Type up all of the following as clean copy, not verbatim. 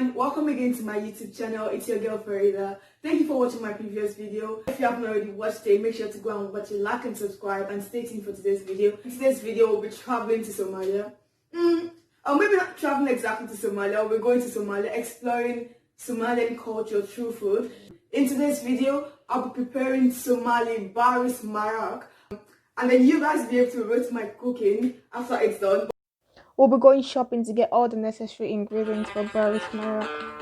everyone, welcome again to my YouTube channel. It's your girl Farida. Thank you for watching my previous video. If you haven't already watched it, make sure to go and watch it, like and subscribe, and stay tuned for today's video. In today's video, we'll be traveling to Somalia. Or maybe not traveling exactly to Somalia, we're going to Somalia, exploring Somalian culture through food. In today's video, I'll be preparing Somali Bariis Maraq, and then you guys will be able to rate my cooking after it's done. We'll be going shopping to get all the necessary ingredients for Bariis Maraq.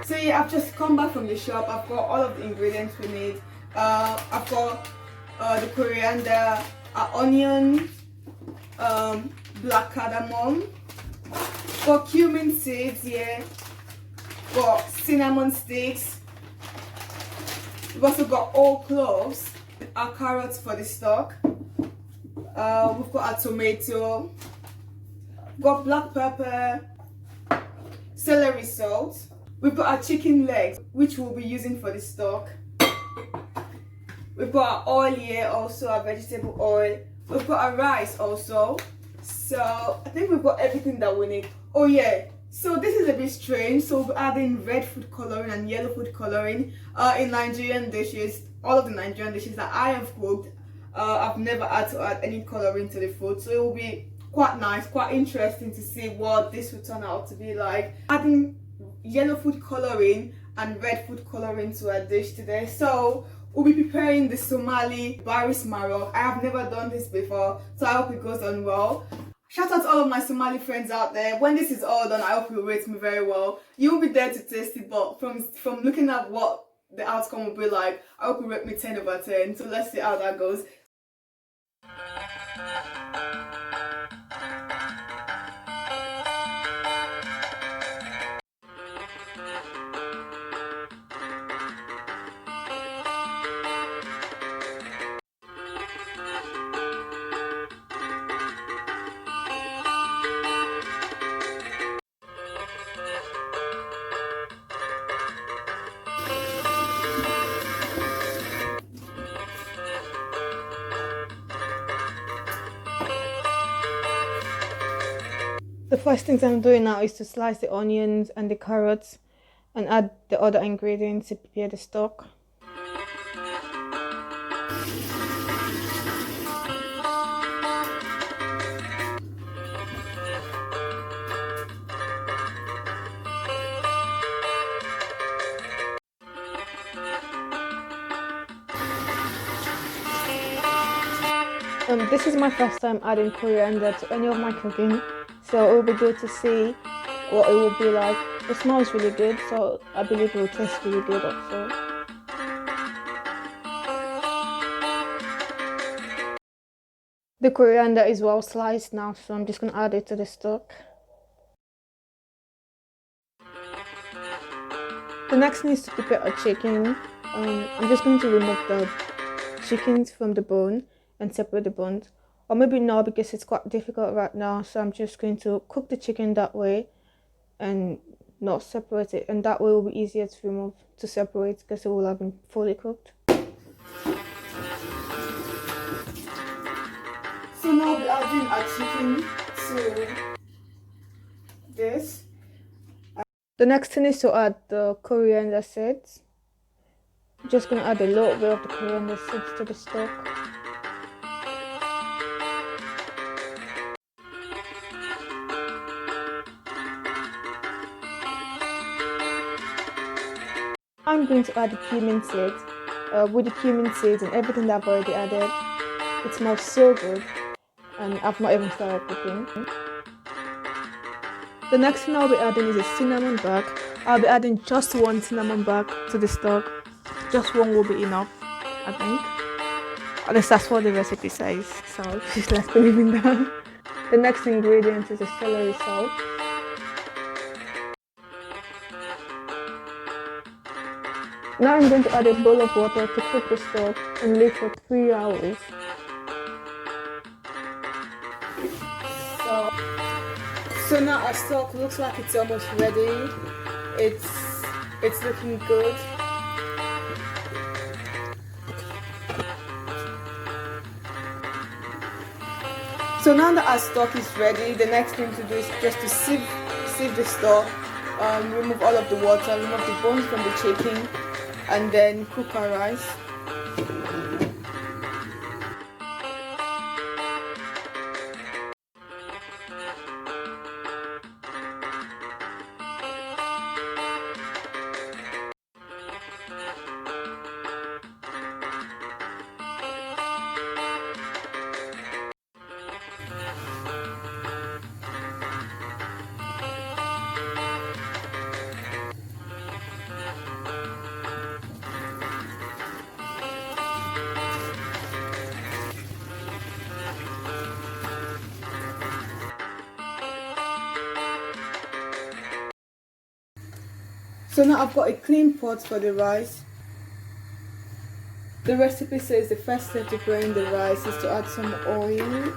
So yeah, I've just come back from the shop. I've got all of the ingredients we need. I've got the coriander, onion, black cardamom, got cumin seeds here, got cinnamon sticks. We've also got all cloves, our carrots for the stock. We've got our tomato, got black pepper, celery salt. We've got our chicken legs, which we'll be using for the stock. We've got our oil here, also our vegetable oil. We've got our rice also. So I think we've got everything that we need. Oh yeah, so this is a bit strange. So we'll be adding red food coloring and yellow food coloring in Nigerian dishes. All of the Nigerian dishes that I have cooked, I've never had to add any coloring to the food. So it will be quite nice, quite interesting to see what this will turn out to be like. Adding yellow food coloring and red food coloring to our dish today. So we'll be preparing the Somali Bariis Maraq. I have never done this before, so I hope it goes on well. Shout out to all of my Somali friends out there. When this is all done, I hope you'll rate me very well. You won't be there to taste it, but from looking at what the outcome will be like, I hope you rate me 10 over 10. So let's see how that goes. The first things I'm doing now is to slice the onions and the carrots and add the other ingredients to prepare the stock. This is my first time adding coriander to any of my cooking, so it will be good to see what it will be like. It smells really good, so I believe it will taste really good also. The coriander is well sliced now, so I'm just going to add it to the stock. The next thing is to prepare a chicken. I'm just going to remove the chickens from the bone and separate the bones, or maybe not, because it's quite difficult right now, so I'm just going to cook the chicken that way and not separate it, and that way it will be easier to remove, to separate, because it will have been fully cooked. So now we're adding our chicken to this. The next thing is to add the coriander seeds. I'm just going to add a little bit of the coriander seeds to the stock. I'm going to add the cumin seeds. With the cumin seeds and everything that I've already added, it smells so good, and I've not even started cooking. The next thing I'll be adding is a cinnamon bark. I'll be adding just one cinnamon bark to the stock. Just one will be enough, I think. At least that's what the recipe says, so just let's believe in that. The next ingredient is the celery salt. Now I'm going to add a bowl of water to cook the stock and leave for 3 hours. So now our stock looks like it's almost ready. It's looking good. So now that our stock is ready, the next thing to do is just to sieve the stock, remove all of the water, remove the bones from the chicken, and then cook our rice. So now I've got a clean pot for the rice. The recipe says the first step to preparing the rice is to add some oil.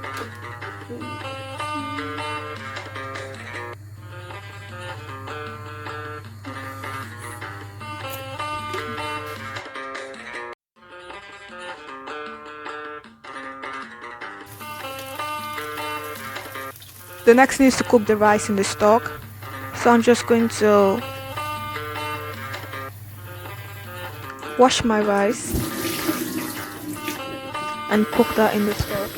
The next thing is to cook the rice in the stock. So I'm just going to wash my rice and cook that in the stock.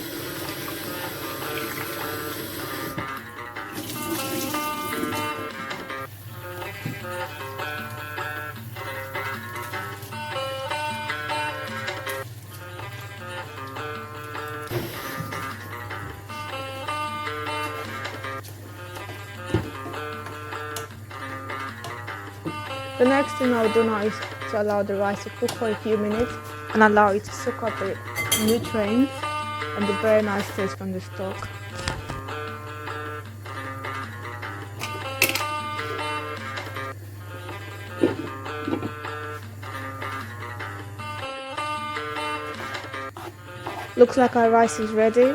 The next thing I'll do now is to allow the rice to cook for a few minutes and allow it to soak up the nutrients and the very nice taste from the stock. Looks like our rice is ready.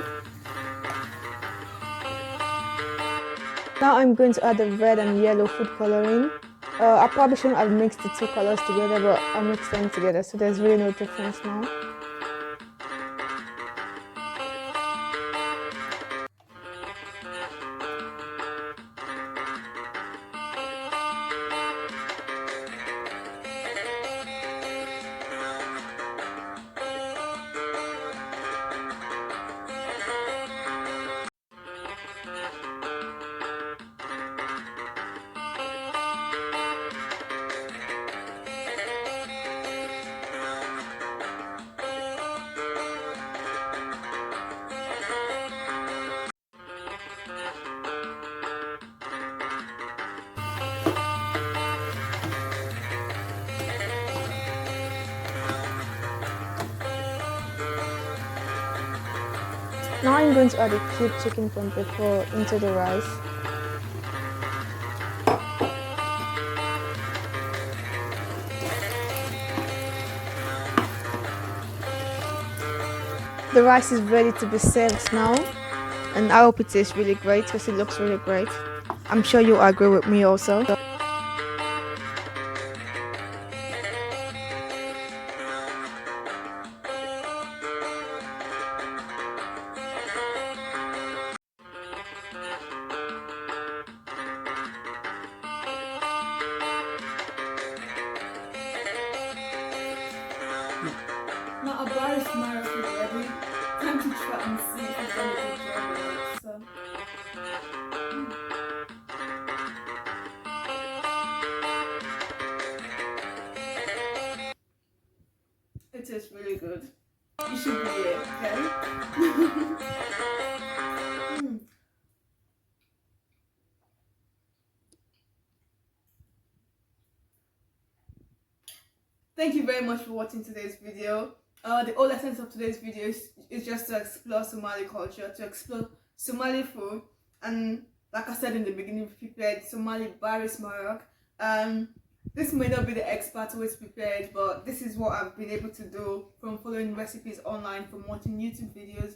Now I'm going to add the red and yellow food coloring. I probably shouldn't have mixed the two colors together, but I mixed them together, so there's really no difference now. Now I'm going to add a cube chicken from before into the rice. The rice is ready to be served now, and I hope it tastes really great because it looks really great. I'm sure you'll agree with me also. Now our Bariis Maraq is ready. Time to try and see if it's gonna be job or not. So. It is really good. You should be here, okay? Thank you very much for watching today's video. The whole essence of today's video is just to explore Somali culture, to explore Somali food, and like I said in the beginning, we prepared Somali Bariis Maraq. This may not be the expert way to prepare it, but this is what I've been able to do from following recipes online, from watching YouTube videos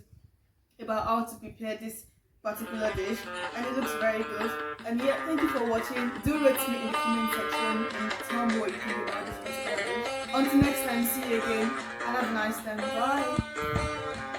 about how to prepare this particular dish, and it looks very good. And yeah, thank you for watching. Do rate me in the comment section and tell me what you think about this particular dish. Until next time, see you again and have a nice time. Bye.